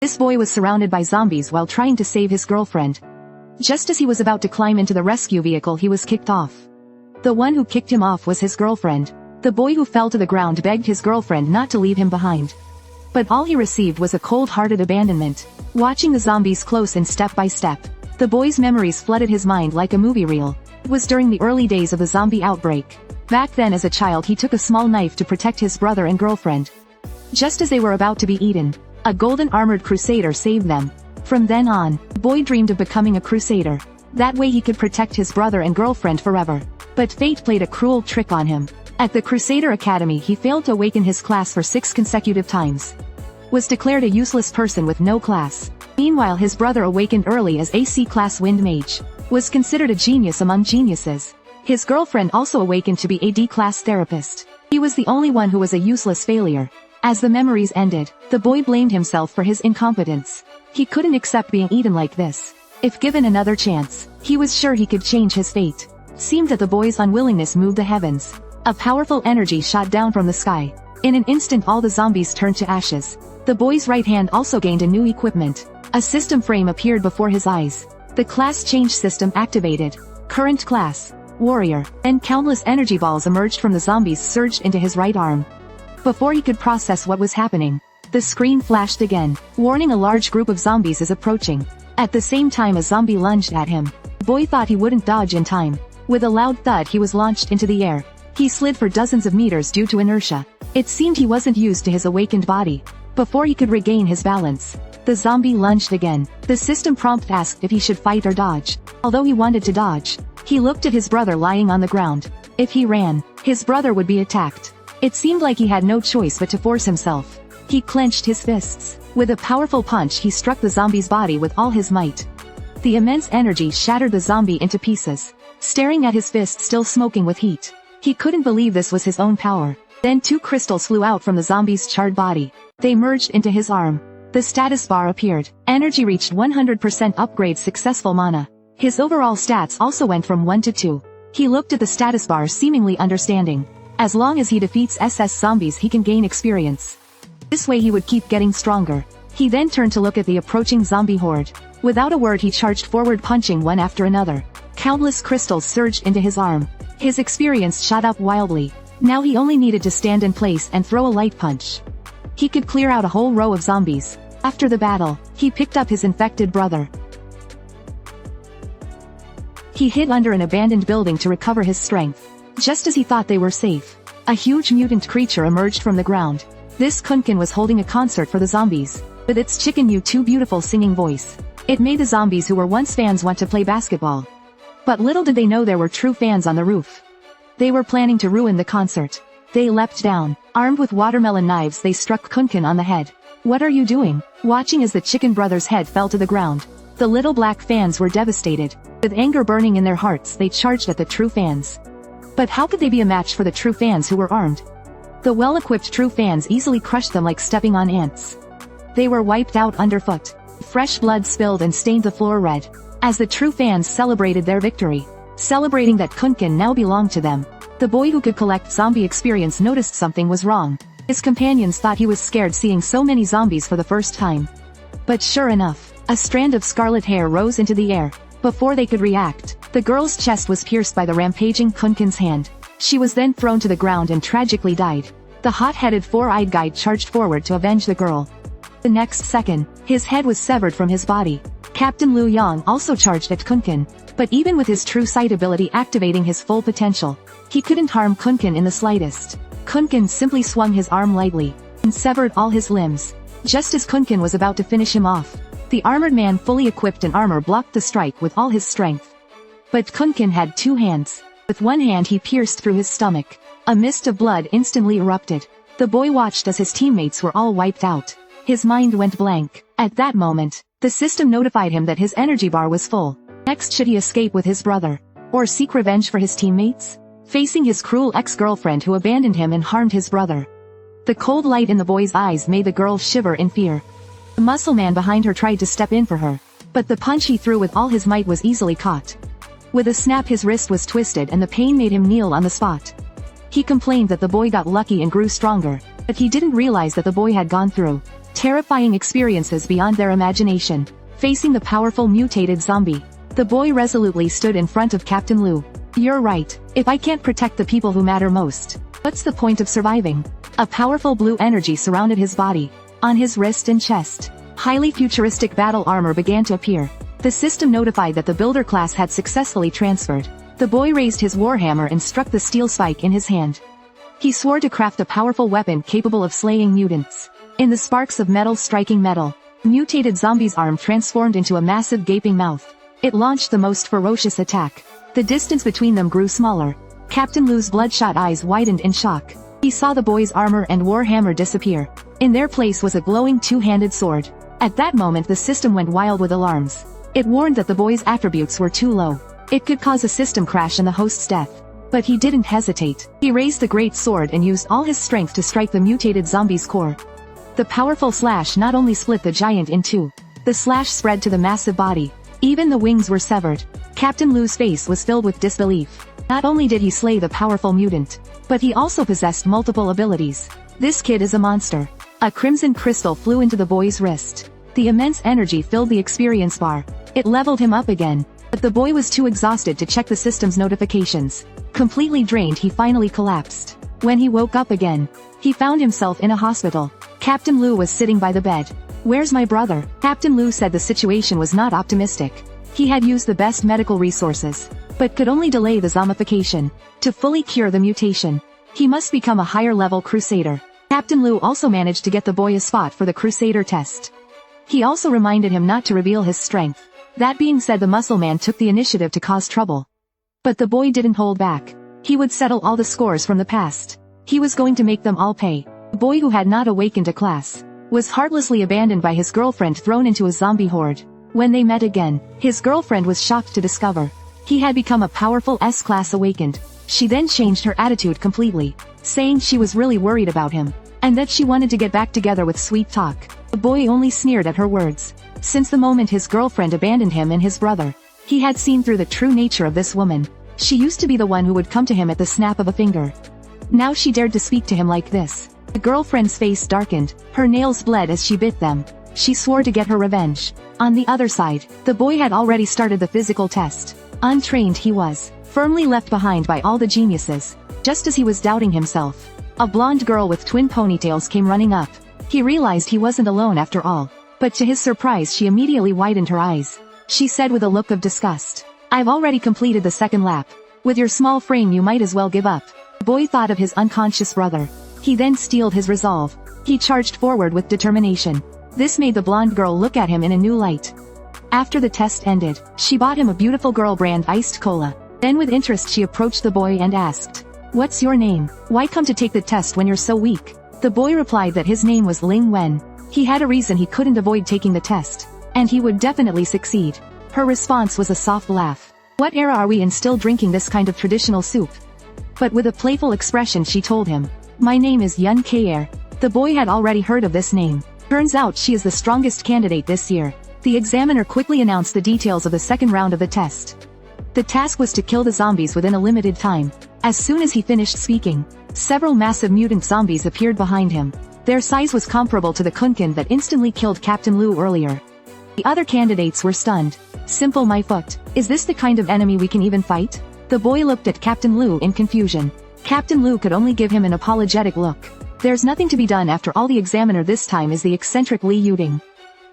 This boy was surrounded by zombies while trying to save his girlfriend. Just as he was about to climb into the rescue vehicle, he was kicked off. The one who kicked him off was his girlfriend. The boy who fell to the ground begged his girlfriend not to leave him behind. But all he received was a cold-hearted abandonment. Watching the zombies close in step by step, the boy's memories flooded his mind like a movie reel. It was during the early days of the zombie outbreak. Back then as a child he took a small knife to protect his brother and girlfriend. Just as they were about to be eaten, a golden armored crusader saved them. From then on, the boy dreamed of becoming a crusader. That way he could protect his brother and girlfriend forever. But fate played a cruel trick on him. At the Crusader Academy he failed to awaken his class for 6 consecutive times. Was declared a useless person with no class. Meanwhile his brother awakened early as AC class Wind Mage. Was considered a genius among geniuses. His girlfriend also awakened to be a D-class therapist. He was the only one who was a useless failure. As the memories ended, the boy blamed himself for his incompetence. He couldn't accept being eaten like this. If given another chance, he was sure he could change his fate. Seemed that the boy's unwillingness moved the heavens. A powerful energy shot down from the sky. In an instant all the zombies turned to ashes. The boy's right hand also gained a new equipment. A system frame appeared before his eyes. The class change system activated. Current class, warrior. Then countless energy balls emerged from the zombies surged into his right arm. Before he could process what was happening, the screen flashed again, warning a large group of zombies is approaching. At the same time a zombie lunged at him. The boy thought he wouldn't dodge in time. With a loud thud he was launched into the air. He slid for dozens of meters due to inertia. It seemed he wasn't used to his awakened body. Before he could regain his balance, the zombie lunged again. The system prompt asked if he should fight or dodge. Although he wanted to dodge, he looked at his brother lying on the ground. If he ran, his brother would be attacked. It seemed like he had no choice but to force himself. He clenched his fists. With a powerful punch he struck the zombie's body with all his might. The immense energy shattered the zombie into pieces. Staring at his fist still smoking with heat, he couldn't believe this was his own power. Then 2 crystals flew out from the zombie's charred body. They merged into his arm. The status bar appeared. Energy reached 100% upgrade successful mana. His overall stats also went from 1 to 2. He looked at the status bar seemingly understanding. As long as he defeats SS zombies he can gain experience. This way he would keep getting stronger. He then turned to look at the approaching zombie horde. Without a word he charged forward, punching one after another. Countless crystals surged into his arm. His experience shot up wildly. Now he only needed to stand in place and throw a light punch. He could clear out a whole row of zombies. After the battle, he picked up his infected brother. He hid under an abandoned building to recover his strength. Just as he thought they were safe, a huge mutant creature emerged from the ground. This Kunkin was holding a concert for the zombies. With its chicken you too beautiful singing voice, it made the zombies who were once fans want to play basketball. But little did they know there were true fans on the roof. They were planning to ruin the concert. They leapt down. Armed with watermelon knives they struck Kunkin on the head. "What are you doing?" Watching as the chicken brother's head fell to the ground, the little black fans were devastated. With anger burning in their hearts they charged at the true fans. But how could they be a match for the true fans who were armed? The well-equipped true fans easily crushed them like stepping on ants. They were wiped out underfoot. Fresh blood spilled and stained the floor red. As the true fans celebrated their victory, celebrating that Kunkin now belonged to them, the boy who could collect zombie experience noticed something was wrong. His companions thought he was scared seeing so many zombies for the first time. But sure enough, a strand of scarlet hair rose into the air. Before they could react, the girl's chest was pierced by the rampaging Kunkin's hand. She was then thrown to the ground and tragically died. The hot-headed 4-eyed guide charged forward to avenge the girl. The next second, his head was severed from his body. Captain Liu Yang also charged at Kunkin, but even with his true sight ability activating his full potential, he couldn't harm Kunkin in the slightest. Kunkin simply swung his arm lightly, and severed all his limbs. Just as Kunkin was about to finish him off, the armored man fully equipped in armor blocked the strike with all his strength. But Kunkin had 2 hands. With one hand he pierced through his stomach. A mist of blood instantly erupted. The boy watched as his teammates were all wiped out. His mind went blank. At that moment, the system notified him that his energy bar was full. Next, should he escape with his brother? Or seek revenge for his teammates? Facing his cruel ex-girlfriend who abandoned him and harmed his brother. The cold light in the boy's eyes made the girl shiver in fear. The muscle man behind her tried to step in for her, but the punch he threw with all his might was easily caught. With a snap his wrist was twisted and the pain made him kneel on the spot. He complained that the boy got lucky and grew stronger, but he didn't realize that the boy had gone through Terrifying experiences beyond their imagination. Facing the powerful mutated zombie, the boy resolutely stood in front of Captain Lou. "You're right. If I can't protect the people who matter most, what's the point of surviving?" A powerful blue energy surrounded his body. On his wrist and chest, highly futuristic battle armor began to appear. The system notified that the builder class had successfully transferred. The boy raised his warhammer and struck the steel spike in his hand. He swore to craft a powerful weapon capable of slaying mutants. In the sparks of metal striking metal, mutated zombie's arm transformed into a massive gaping mouth. It launched the most ferocious attack. The distance between them grew smaller. Captain Lou's bloodshot eyes widened in shock. He saw the boy's armor and warhammer disappear. In their place was a glowing two-handed sword. At that moment the system went wild with alarms. It warned that the boy's attributes were too low. It could cause a system crash and the host's death. But he didn't hesitate. He raised the great sword and used all his strength to strike the mutated zombie's core. The powerful slash not only split the giant in two. The slash spread to the massive body. Even the wings were severed. Captain Lou's face was filled with disbelief. Not only did he slay the powerful mutant, but he also possessed multiple abilities. This kid is a monster. A crimson crystal flew into the boy's wrist. The immense energy filled the experience bar. It leveled him up again. But the boy was too exhausted to check the system's notifications. Completely drained, he finally collapsed. When he woke up again, he found himself in a hospital. Captain Lou was sitting by the bed. "Where's my brother?" Captain Lou said the situation was not optimistic. He had used the best medical resources, but could only delay the zombification. To fully cure the mutation, he must become a higher-level crusader. Captain Lou also managed to get the boy a spot for the crusader test. He also reminded him not to reveal his strength. That being said, the muscle man took the initiative to cause trouble. But the boy didn't hold back. He would settle all the scores from the past. He was going to make them all pay. The boy who had not awakened to class was heartlessly abandoned by his girlfriend, thrown into a zombie horde. When they met again, his girlfriend was shocked to discover he had become a powerful S-class awakened. She then changed her attitude completely, saying she was really worried about him, and that she wanted to get back together with sweet talk. The boy only sneered at her words. Since the moment his girlfriend abandoned him and his brother, he had seen through the true nature of this woman. She used to be the one who would come to him at the snap of a finger. Now she dared to speak to him like this. The girlfriend's face darkened, her nails bled as she bit them. She swore to get her revenge. On the other side, the boy had already started the physical test. Untrained he was, firmly left behind by all the geniuses. Just as he was doubting himself, a blonde girl with twin ponytails came running up. He realized he wasn't alone after all. But to his surprise, she immediately widened her eyes. She said with a look of disgust, "I've already completed the second lap. With your small frame you might as well give up." The boy thought of his unconscious brother. He then steeled his resolve. He charged forward with determination. This made the blonde girl look at him in a new light. After the test ended, she bought him a beautiful girl brand iced cola. Then with interest she approached the boy and asked, "What's your name? Why come to take the test when you're so weak?" The boy replied that his name was Ling Wen. He had a reason he couldn't avoid taking the test, and he would definitely succeed. Her response was a soft laugh. "What era are we in, still drinking this kind of traditional soup?" But with a playful expression she told him, "My name is Yun Kaer." The boy had already heard of this name. Turns out she is the strongest candidate this year. The examiner quickly announced the details of the second round of the test. The task was to kill the zombies within a limited time. As soon as he finished speaking, several massive mutant zombies appeared behind him. Their size was comparable to the Kunkin that instantly killed Captain Lou earlier. The other candidates were stunned. "Simple, my foot. Is this the kind of enemy we can even fight?" The boy looked at Captain Lou in confusion. Captain Lou could only give him an apologetic look. There's nothing to be done after all. The examiner this time is the eccentric Li Yuding.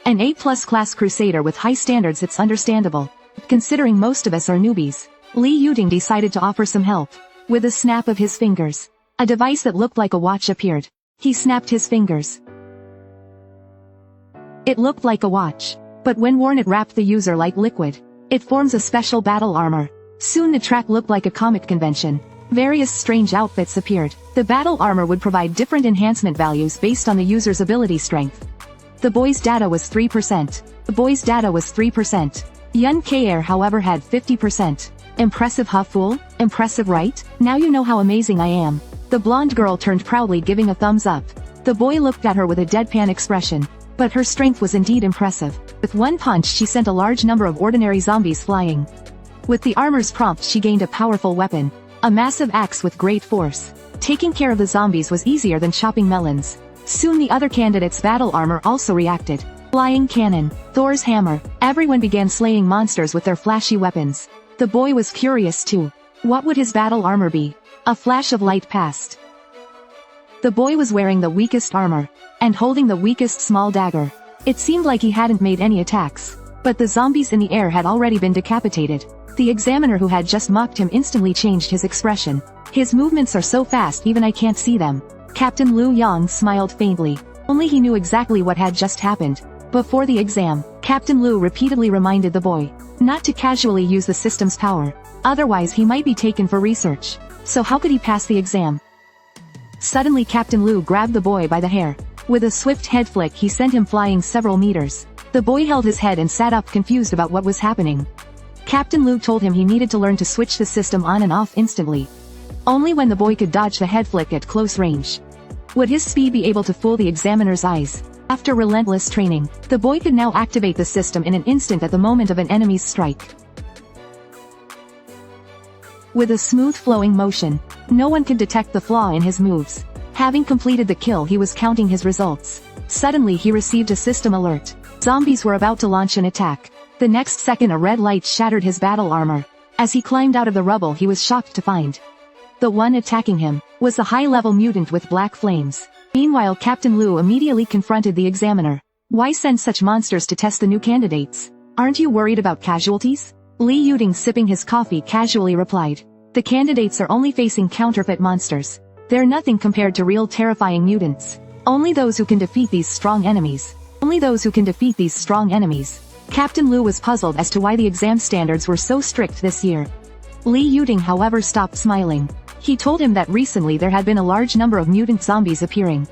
An A+ class crusader with high standards. It's understandable. Considering most of us are newbies, Li Yuding decided to offer some help. With a snap of his fingers, a device that looked like a watch appeared. He snapped his fingers. It looked like a watch, but when worn it wrapped the user like liquid. It forms a special battle armor. Soon the track looked like a comic convention. Various strange outfits appeared. The battle armor would provide different enhancement values based on the user's ability strength. The boy's data was 3%. The boy's data was 3%. Yun Kaer however had 50%. Impressive, huh, fool? Impressive, right? Now you know how amazing I am. The blonde girl turned proudly, giving a thumbs up. The boy looked at her with a deadpan expression. But her strength was indeed impressive. With one punch she sent a large number of ordinary zombies flying. With the armor's prompt she gained a powerful weapon. A massive axe with great force. Taking care of the zombies was easier than chopping melons. Soon the other candidates' battle armor also reacted. Flying cannon, Thor's hammer, everyone began slaying monsters with their flashy weapons. The boy was curious too. What would his battle armor be? A flash of light passed. The boy was wearing the weakest armor, and holding the weakest small dagger. It seemed like he hadn't made any attacks, but the zombies in the air had already been decapitated. The examiner who had just mocked him instantly changed his expression. His movements are so fast even I can't see them. Captain Liu Yang smiled faintly. Only he knew exactly what had just happened. Before the exam, Captain Liu repeatedly reminded the boy not to casually use the system's power. Otherwise he might be taken for research. So how could he pass the exam? Suddenly Captain Liu grabbed the boy by the hair. With a swift head flick he sent him flying several meters. The boy held his head and sat up confused about what was happening. Captain Liu told him he needed to learn to switch the system on and off instantly. Only when the boy could dodge the head flick at close range would his speed be able to fool the examiner's eyes. After relentless training, the boy could now activate the system in an instant at the moment of an enemy's strike. With a smooth flowing motion, no one could detect the flaw in his moves. Having completed the kill he was counting his results. Suddenly he received a system alert. Zombies were about to launch an attack. The next second a red light shattered his battle armor. As he climbed out of the rubble he was shocked to find the one attacking him was a high-level mutant with black flames. Meanwhile Captain Liu immediately confronted the examiner. Why send such monsters to test the new candidates? Aren't you worried about casualties? Li Yuding sipping his coffee casually replied. The candidates are only facing counterfeit monsters. They're nothing compared to real terrifying mutants. Only those who can defeat these strong enemies. Only those who can defeat these strong enemies. Captain Liu was puzzled as to why the exam standards were so strict this year. Li Yuding however stopped smiling. He told him that recently there had been a large number of mutant zombies appearing.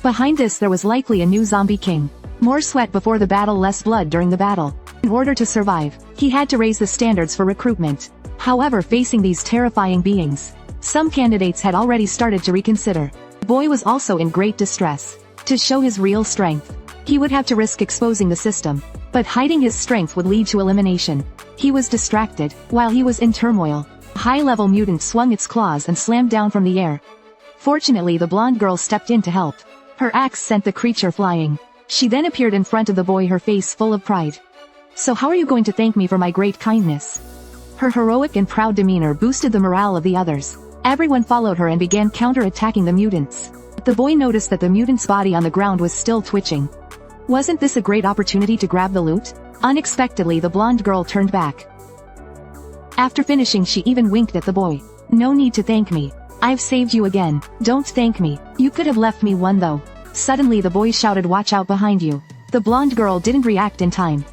Behind this there was likely a new zombie king. More sweat before the battle, less blood during the battle. In order to survive, he had to raise the standards for recruitment. However, facing these terrifying beings, some candidates had already started to reconsider. The boy was also in great distress. To show his real strength, he would have to risk exposing the system. But hiding his strength would lead to elimination. He was distracted. While he was in turmoil, a high-level mutant swung its claws and slammed down from the air. Fortunately the blonde girl stepped in to help. Her axe sent the creature flying. She then appeared in front of the boy, her face full of pride. So how are you going to thank me for my great kindness? Her heroic and proud demeanor boosted the morale of the others. Everyone followed her and began counter-attacking the mutants. The boy noticed that the mutant's body on the ground was still twitching. Wasn't this a great opportunity to grab the loot? Unexpectedly the blonde girl turned back. After finishing she even winked at the boy. No need to thank me. I've saved you again. Don't thank me. You could have left me one though. Suddenly the boy shouted, watch out behind you. The blonde girl didn't react in time.